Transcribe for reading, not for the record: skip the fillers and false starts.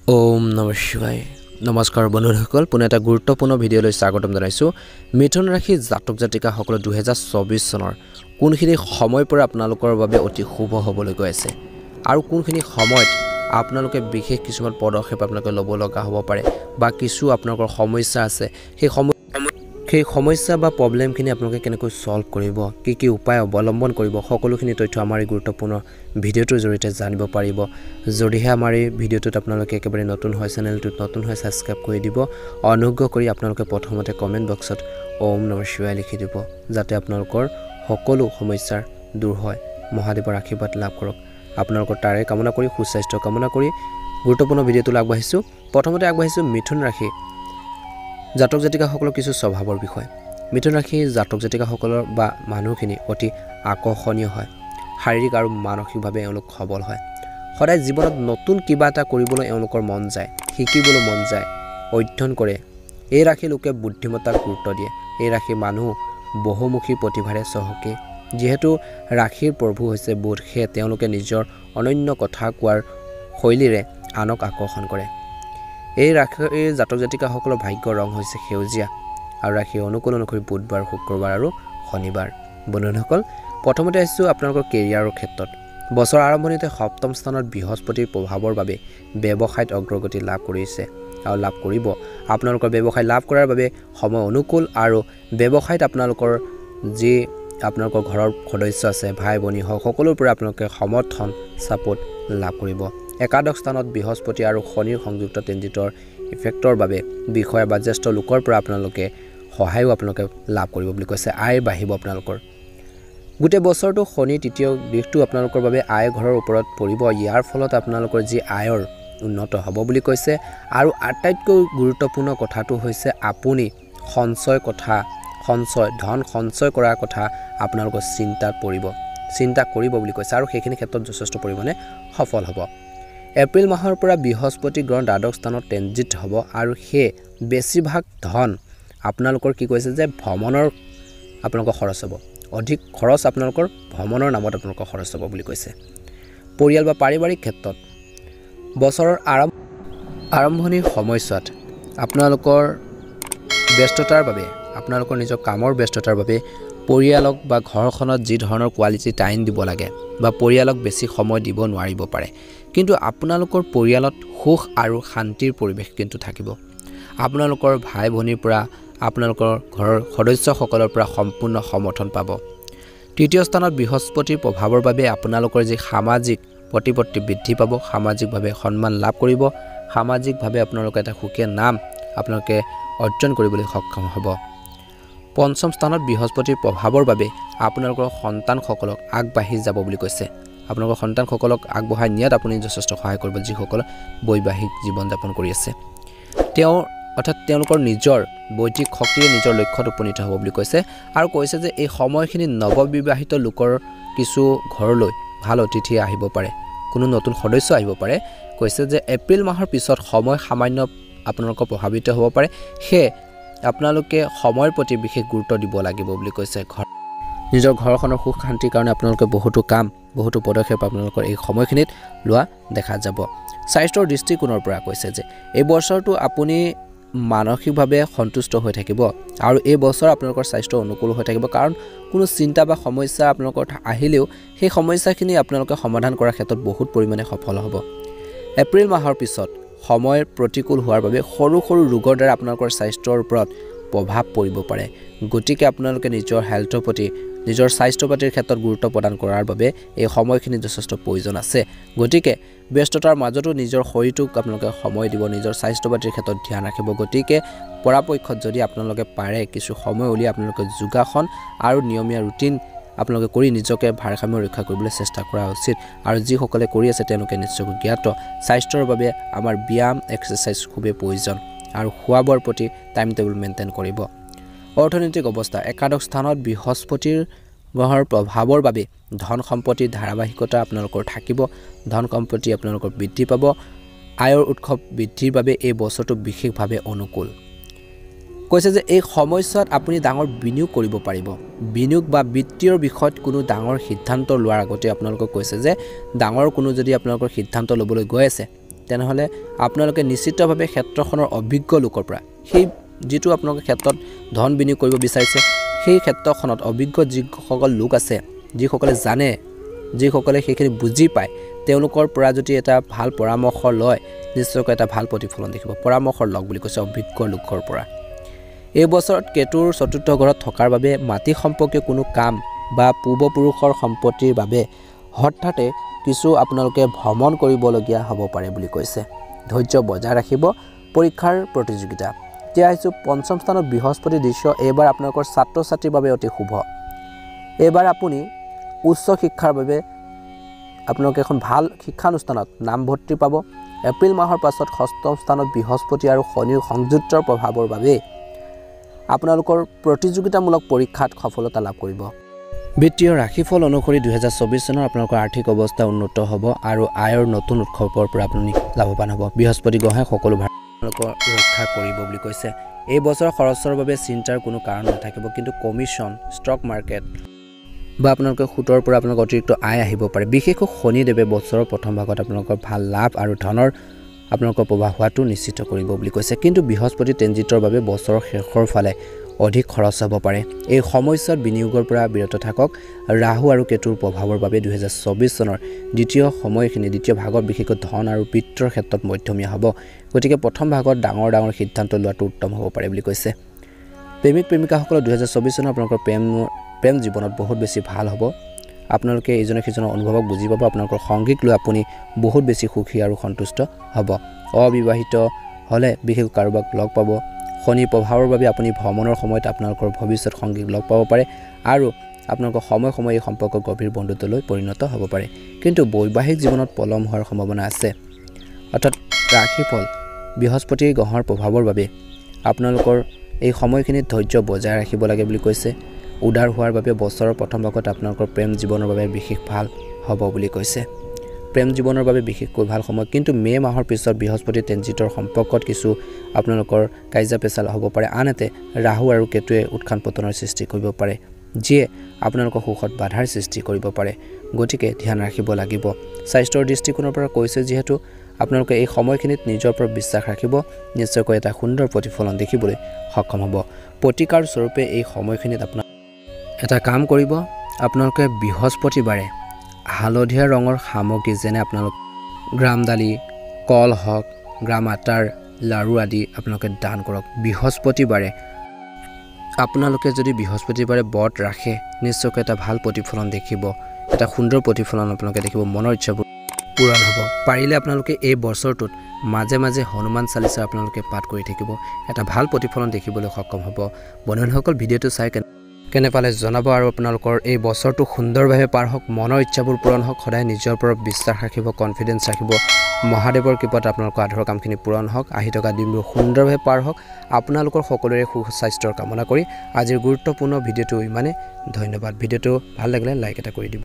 ওম নমঃ শিৱায় নমস্কাৰ বন্ধুসকল পুনে এটা গুৰুত্বপূৰ্ণ ভিডিঅ'লৈ স্বাগতম জনাইছো মিথুন ৰাশি জাতক জাতিকাসকলৰ 2024 চনৰ কোনখিনি সময়ৰ পৰা আপোনালোকৰ বাবে অতি শুভ হ'বলৈ গৈ আছে আৰু কোনখিনি সময়ত আপোনালোকে বিশেষ কিছুমান পদক্ষেপ আপোনালোকে ল'ব লগা হ'ব পাৰে বা কিছু আপোনালোকৰ সমস্যা আছে সেই সমস্যা বা প্ৰবলেমখিনি আপোনালোকে কেনেকৈ সলভ কৰিব কি উপায় অৱলম্বন কৰিব সকলোখিনি তথ্য আমাৰ এই গুৰুত্বপূৰ্ণ ভিডিঅ'টোৰ জৰিয়তে জানিব পাৰিব যদিহে আমাৰ এই ভিডিঅ'টোত আপোনালোকে একেবাৰে নতুন হয় চেনেলটোত নতুন হয় সাবস্ক্ৰাইব কৰি দিব অনুগ্ৰহ কৰি আপোনালোকে প্ৰথমতে কমেন্ট বক্সত ওম নমঃ শিৱায় লিখি দিব যাতে আপোনালোকৰ সকলো সমস্যাৰ দূৰ হয় মহাদেৱৰ আশীৰ্বাদ লাভ কৰক আপোনালোকৰ তাৰে কামনা কৰি সুস্বাস্থ্য কামনা কৰি গুৰুত্বপূৰ্ণ ভিডিঅ'টো আগবাঢ়িছো প্ৰথমতে আগবাঢ়িছো মিথুন ৰাশি জাতক জাতিকাসকলৰ কিছু স্বভাৱৰ বিষয় মিথুন ৰাশি জাতক জাতিকাসকলৰ বা মানুহখিনি অতি আকৰ্ষণীয় হয় শাৰীৰিক আৰু মানসিকভাৱে এওঁলোক সবল হয় সদায় জীৱনত নতুন কিবা এটা কৰিবলৈ এওঁলোকৰ মন যায় শিকিবলৈ মন যায় অধ্যয়ন কৰে এই ৰাশি লোকে বুদ্ধিমত্তাক গুৰুত্ব দিয়ে এই ৰাশি মানুহ বহুমুখী প্ৰতিভাৰে চহকী যেহেতু ৰাশিৰ প্ৰভু হৈছে বুধ হে তেওঁলোকে নিজৰ অনন্য কথা কোৱাৰ শৈলীৰে আনক আকৰ্ষণ কৰে এই ৰাশিৰ জাতক জাতিকাসকলৰ ভাগ্যৰ ৰং হৈছে সেউজীয়া আৰু ৰাশি অনুকূল অনুসৰি বুধবাৰ শুক্ৰবাৰ আৰু শনিবাৰ বন্ধুসকল প্ৰথমতে আহিছো আপোনালোকৰ কেৰিয়াৰৰ ক্ষেত্ৰত বছৰ আৰম্ভণিতে সপ্তম স্থানত বৃহস্পতিৰ প্ৰভাৱৰ বাবে ব্যৱসায়ত অগ্ৰগতি লাভ কৰিছে আৰু লাভ কৰিব আপোনালোকৰ ব্যৱসায় লাভ কৰাৰ বাবে সময় অনুকূল আৰু ব্যৱসায়ত আপোনালোকৰ যি আপোনালোকৰ ঘৰৰ সদস্য আছে ভাই ভনী সকলোৰ পৰা আপোনালোকে সমৰ্থন সাপোৰ্ট লাভ কৰিব একাদশ স্থানত বৃহস্পতি আৰু শনিৰ সংযুক্ত ট্ৰেনজিটৰ ইফেক্টৰ বাবে বিষয় বা জ্যেষ্ঠ লোকৰ পৰা আপোনালোকে সহায়ও আপোনালোকে লাভ কৰিব বুলি কৈছে আয় বাঢ়িব আপোনালোকৰ গোটে বছৰটো শনি তৃতীয় দিশটো আপোনালোকৰ বাবে আয় ঘৰৰ ওপৰত পৰিব ইয়াৰ ফলত আপোনালোকৰ যি আয়ৰ উন্নত হ'ব বুলি কৈছে আৰু আটাইতকৈ গুৰুত্বপূৰ্ণ কথাটো হৈছে আপুনি ধন সঞ্চয় কৰাৰ কথা আপোনালোকৰ চিন্তা কৰিব বুলি কৈছে আৰু সেইখিনি ক্ষেত্ৰত যথেষ্ট পৰিমাণে সফল হ'ব এপ্ৰিল মাহৰ পৰা বৃহস্পতি গ্ৰহ দ্বাদশ স্থানত ট্ৰেনজিট হ'ব আৰু সেই বেছিভাগ ধন আপোনালোকৰ কি কৈছে যে ভ্ৰমণৰ আপোনালোকৰ খৰচ হ'ব অধিক খৰচ আপোনালোকৰ ভ্ৰমণৰ নামত আপোনালোকৰ খৰচ হ'ব বুলি কৈছে পৰিয়াল বা পাৰিবাৰিক ক্ষেত্ৰত বছৰৰ আৰম্ভণিৰ সময়ছোৱাত আপোনালোকৰ ব্যস্ততাৰ বাবে আপোনালোকৰ নিজৰ কামৰ ব্যস্ততাৰ বাবে পৰিয়ালক বা ঘৰখনত যি ধৰণৰ কোৱালিটি টাইম দিব লাগে বা পৰিয়ালক বেছি সময় দিব নোৱাৰিব পাৰে কিন্তু আপোনালোকৰ পৰিয়ালত সুখ আৰু শান্তিৰ পৰিৱেশ কিন্তু থাকিব আপোনালোকৰ ভাই ভনীৰ পৰা আপোনালোকৰ ঘৰৰ সদস্যসকলৰ পৰা সম্পূৰ্ণ সমৰ্থন পাব তৃতীয় স্থানত বৃহস্পতিৰ প্ৰভাৱৰ বাবে আপোনালোকৰ যি সামাজিক প্ৰতিপত্তি বৃদ্ধি পাব সামাজিকভাৱে সন্মান লাভ কৰিব সামাজিকভাৱে আপোনালোকে এটা সুকীয়া নাম আপোনালোকে অৰ্জন কৰিবলৈ সক্ষম হ'ব পঞ্চম স্থানত বৃহস্পতিৰ প্ৰভাৱৰ বাবে আপোনালোকৰ সন্তানসকলক আগবাঢ়ি যাব বুলি কৈছে আপোনালোকৰ সন্তানসকলক আগবঢ়াই নিয়াত আপুনি যথেষ্ট সহায় কৰিব যিসকল বৈবাহিক জীৱন যাপন কৰি আছে অৰ্থাৎ তেওঁলোকৰ নিজৰ বৈদিক শক্তিৰে নিজৰ লক্ষ্যত উপনীত হ'ব বুলি কৈছে আৰু কৈছে যে এই সময়খিনি নৱবিবাহিত লোকৰ কিছু ঘৰলৈ ভাল অতিথি আহিব পাৰে কোনো নতুন সদস্য আহিব পাৰে কৈছে যে এপ্ৰিল মাহৰ পিছত সময় সামান্য আপোনালোকৰ প্ৰভাৱিত হ'ব পাৰে হে আপোনালোকে সময়ৰ প্ৰতি বিশেষ গুৰুত্ব দিব লাগিব বুলি কৈছে নিজৰ ঘৰখনৰ সুখ শান্তিৰ কাৰণে আপোনালোকে বহুতো পদক্ষেপ আপোনালোকৰ এই সময়খিনিত লোৱা দেখা যাব স্বাস্থ্যৰ দৃষ্টিকোণৰ পৰা কৈছে যে এই বছৰটো আপুনি মানসিকভাৱে সন্তুষ্ট হৈ থাকিব আৰু এই বছৰ আপোনালোকৰ স্বাস্থ্য অনুকূল হৈ থাকিব কাৰণ কোনো চিন্তা বা সমস্যা আপোনালোকৰ আহিলেও সেই সমস্যাখিনি আপোনালোকে সমাধান কৰাৰ ক্ষেত্ৰত বহুত পৰিমাণে সফল হ'ব এপ্ৰিল মাহৰ পিছত সময় প্ৰতিকূল হোৱাৰ বাবে সৰু ৰোগৰ দ্বাৰা আপোনালোকৰ স্বাস্থ্যৰ ওপৰত প্ৰভাৱ পৰিব পাৰে গতিকে আপোনালোকে নিজৰ হেল্থৰ প্ৰতি নিজৰ স্বাস্থ্য পাতিৰ ক্ষেত্ৰত গুৰুত্ব প্ৰদান কৰাৰ বাবে এই সময়খিনি যথেষ্ট প্ৰয়োজন আছে গতিকে ব্যস্ততাৰ মাজতো নিজৰ শৰীৰটোক আপোনালোকে সময় দিব নিজৰ স্বাস্থ্য পাতিৰ ক্ষেত্ৰত ধ্যান ৰাখিব গতিকে পৰাপক্ষত যদি আপোনালোকে পাৰে কিছু সময় উলিয়াই আপোনালোকে যোগাসন আৰু নিয়মীয়া ৰুটিন আপোনালোকে কৰি নিজকে ভাৰসাম্য ৰক্ষা কৰিবলৈ চেষ্টা কৰা উচিত আৰু যিসকলে কৰি আছে তেওঁলোকে নিশ্চয় জ্ঞাত স্বাস্থ্যৰ বাবে আমাৰ ব্যায়াম এক্সাৰসাইজ খুবেই প্ৰয়োজন আৰু খোৱা বোৱাৰ প্ৰতি টাইম টেবুল মেইনটেইন কৰিব অৰ্থনৈতিক অৱস্থা একাদশ স্থানত বৃহস্পতিৰ গ্ৰহৰ প্ৰভাৱৰ বাবে ধন সম্পত্তিৰ ধাৰাবাহিকতা আপোনালোকৰ থাকিব ধন সম্পত্তি আপোনালোকৰ বৃদ্ধি পাব আয়ৰ উৎস বৃদ্ধিৰ বাবে এই বছৰটো বিশেষভাৱে অনুকূল কৈছে যে এই সময়ছোৱাত আপুনি ডাঙৰ বিনিয়োগ কৰিব পাৰিব বিনিয়োগ বা বিত্তীয় বিষয়ত কোনো ডাঙৰ সিদ্ধান্ত লোৱাৰ আগতে আপোনালোকক কৈছে যে ডাঙৰ কোনো যদি আপোনালোকৰ সিদ্ধান্ত ল'বলৈ গৈ আছে তেনেহ'লে আপোনালোকে নিশ্চিতভাৱে ক্ষেত্ৰখনৰ অভিজ্ঞ লোকৰ পৰা সেই যিটো আপোনালোকে ক্ষেত্ৰত ধন বিনিয়োগ কৰিব বিচাৰিছে সেই ক্ষেত্ৰখনত অভিজ্ঞ যিসকল লোক আছে যিসকলে জানে যিসকলে সেইখিনি বুজি পায় তেওঁলোকৰ পৰা যদি এটা ভাল পৰামৰ্শ লয় নিশ্চয়কৈ এটা ভাল প্ৰতিফলন দেখিব পৰামৰ্শ লওক বুলি কৈছে অভিজ্ঞ লোকৰ পৰা এই বছৰত কেতুৰ চতুৰ্থ ঘৰত থকাৰ বাবে মাটি সম্পৰ্কীয় কোনো কাম বা পূৰ্বপুৰুষৰ সম্পত্তিৰ বাবে হঠাতে কিছু আপোনালোকে ভ্ৰমণ কৰিবলগীয়া হ'ব পাৰে বুলি কৈছে ধৈৰ্য বজাই ৰাখিব পৰীক্ষাৰ প্ৰতিযোগিতা এতিয়া আহিছোঁ পঞ্চম স্থানত বৃহস্পতি দৃশ্য এইবাৰ আপোনালোকৰ ছাত্ৰ ছাত্ৰীৰ বাবে অতি শুভ এইবাৰ আপুনি উচ্চ শিক্ষাৰ বাবে আপোনালোকে এখন ভাল শিক্ষানুষ্ঠানত নামভৰ্তি পাব এপ্ৰিল মাহৰ পাছত ষষ্ঠম স্থানত বৃহস্পতি আৰু শনিৰ সংযুক্তৰ প্ৰভাৱৰ বাবে আপোনালোকৰ প্ৰতিযোগিতামূলক পৰীক্ষাত সফলতা লাভ কৰিব বিত্তীয় ৰাশিফল অনুসৰি 2024 চনৰ আপোনালোকৰ আৰ্থিক অৱস্থা উন্নত হ'ব আৰু আয়ৰ নতুন উৎসৱৰ পৰা আপুনি লাভৱান হ'ব বৃহস্পতি গ্ৰহে সকলো আপোনালোকৰ ৰক্ষা কৰিব বুলি কৈছে এই বছৰ খৰচৰ বাবে চিন্তাৰ কোনো কাৰণ নাথাকিব কিন্তু কমিশ্যন ষ্টক মাৰ্কেট বা আপোনালোকৰ সুতৰ পৰা আপোনালোকৰ অতিৰিক্ত আয় আহিব পাৰে বিশেষকৈ শনিদেৱে বছৰৰ প্ৰথম ভাগত আপোনালোকৰ ভাল লাভ আৰু ধনৰ আপোনালোকৰ প্ৰৱাহ হোৱাটো নিশ্চিত কৰিব বুলি কৈছে কিন্তু বৃহস্পতি ট্ৰেনজিটৰ বাবে বছৰৰ শেষৰ ফালে অধিক খৰচ হ'ব পাৰে এই সময়ছোৱাত বিনিয়োগৰ পৰা বিৰত থাকক ৰাহু আৰু কেতুৰ প্ৰভাৱৰ বাবে 2024 চনৰ দ্বিতীয় ভাগত বিশেষকৈ ধন আৰু বিত্তৰ ক্ষেত্ৰত মধ্যমীয়া হ'ব গতিকে প্ৰথম ভাগত ডাঙৰ সিদ্ধান্ত লোৱাটো উত্তম হ'ব পাৰে বুলি কৈছে প্ৰেমিক প্ৰেমিকাসকলৰ 2024 চনৰ আপোনালোকৰ প্ৰেম জীৱনত বহুত বেছি ভাল হ'ব আপোনালোকে ইজনে সিজনৰ অনুভৱক বুজি পাব আপোনালোকৰ সংগীক লৈ আপুনি বহুত বেছি সুখী আৰু সন্তুষ্ট হ'ব অবিবাহিত হ'লে বিশেষ কাৰোবাক লগ পাব শনি প্ৰভাৱৰ বাবে আপুনি ভ্ৰমণৰ সময়ত আপোনালোকৰ ভৱিষ্যত সংগীক লগ পাব পাৰে আৰু আপোনালোকৰ সময় এই সম্পৰ্ক গভীৰ বন্ধুত্বলৈ পৰিণত হ'ব পাৰে কিন্তু বৈবাহিক জীৱনত পলম হোৱাৰ সম্ভাৱনা আছে অৰ্থাৎ ৰাশিফল বৃহস্পতি গ্ৰহৰ প্ৰভাৱৰ বাবে আপোনালোকৰ এই সময়খিনিত ধৈৰ্য বজাই ৰাখিব লাগে বুলি কৈছে উদাৰ হোৱাৰ বাবে বছৰৰ প্ৰথম ভাগত আপোনালোকৰ প্ৰেম জীৱনৰ বাবে বিশেষ ভাল হ'ব বুলি কৈছে প্ৰেম জীৱনৰ বাবে বিশেষকৈ ভাল সময় কিন্তু মে মাহৰ পিছত বৃহস্পতি ট্ৰেনজিটৰ সম্পৰ্কত কিছু আপোনালোকৰ কাইজা পেচাল হ'ব পাৰে আনহাতে ৰাহু আৰু কেতুৱে উত্থান পতনৰ সৃষ্টি কৰিব পাৰে যিয়ে আপোনালোকৰ সুখত বাধাৰ সৃষ্টি কৰিব পাৰে গতিকে ধ্যান ৰাখিব লাগিব স্বাস্থ্যৰ দৃষ্টিকোণৰ পৰা কৈছে যিহেতু আপোনালোকে এই সময়খিনিত নিজৰ ওপৰত বিশ্বাস ৰাখিব নিশ্চয়কৈ এটা সুন্দৰ প্ৰতিফলন দেখিবলৈ সক্ষম হ'ব প্ৰতিকাৰ স্বৰূপে এই সময়খিনিত আপোনাৰ এটা কাম কৰিব আপোনালোকে বৃহস্পতিবাৰে হালধীয়া ৰঙৰ সামগ্ৰী যেনে আপোনালোক গ্ৰাম দালি কল হওক গ্ৰাম আটাৰ লাৰু আদি আপোনালোকে দান কৰক বৃহস্পতিবাৰে আপোনালোকে যদি বৃহস্পতিবাৰে ব্ৰত ৰাখে নিশ্চয়কৈ এটা ভাল প্ৰতিফলন দেখিব এটা সুন্দৰ প্ৰতিফলন আপোনালোকে দেখিব মনৰ ইচ্ছাবোৰ পূৰণ হ'ব পাৰিলে আপোনালোকে এই বছৰটোত মাজে হনুমান চালিচা আপোনালোকে পাঠ কৰি থাকিব এটা ভাল প্ৰতিফলন দেখিবলৈ সক্ষম হ'ব বন্ধুসকল ভিডিঅ'টো চাই কেনে পালে জনাব আৰু আপোনালোকৰ এই বছৰটো সুন্দৰভাৱে পাৰ হওক মনৰ ইচ্ছাবোৰ পূৰণ হওক সদায় নিজৰ ওপৰত বিশ্বাস ৰাখিব কনফিডেন্স ৰাখিব মহাদেৱৰ কৃপাত আপোনালোকৰ আধৰুৱা কামখিনি পূৰণ হওক আহি থকা দিনবোৰ সুন্দৰভাৱে পাৰ হওক আপোনালোকৰ সকলোৰে সুস্বাস্থ্যৰ কামনা কৰি আজিৰ গুৰুত্বপূৰ্ণ ভিডিঅ'টো ইমানে ধন্যবাদ ভিডিঅ'টো ভাল লাগিলে লাইক এটা কৰি দিব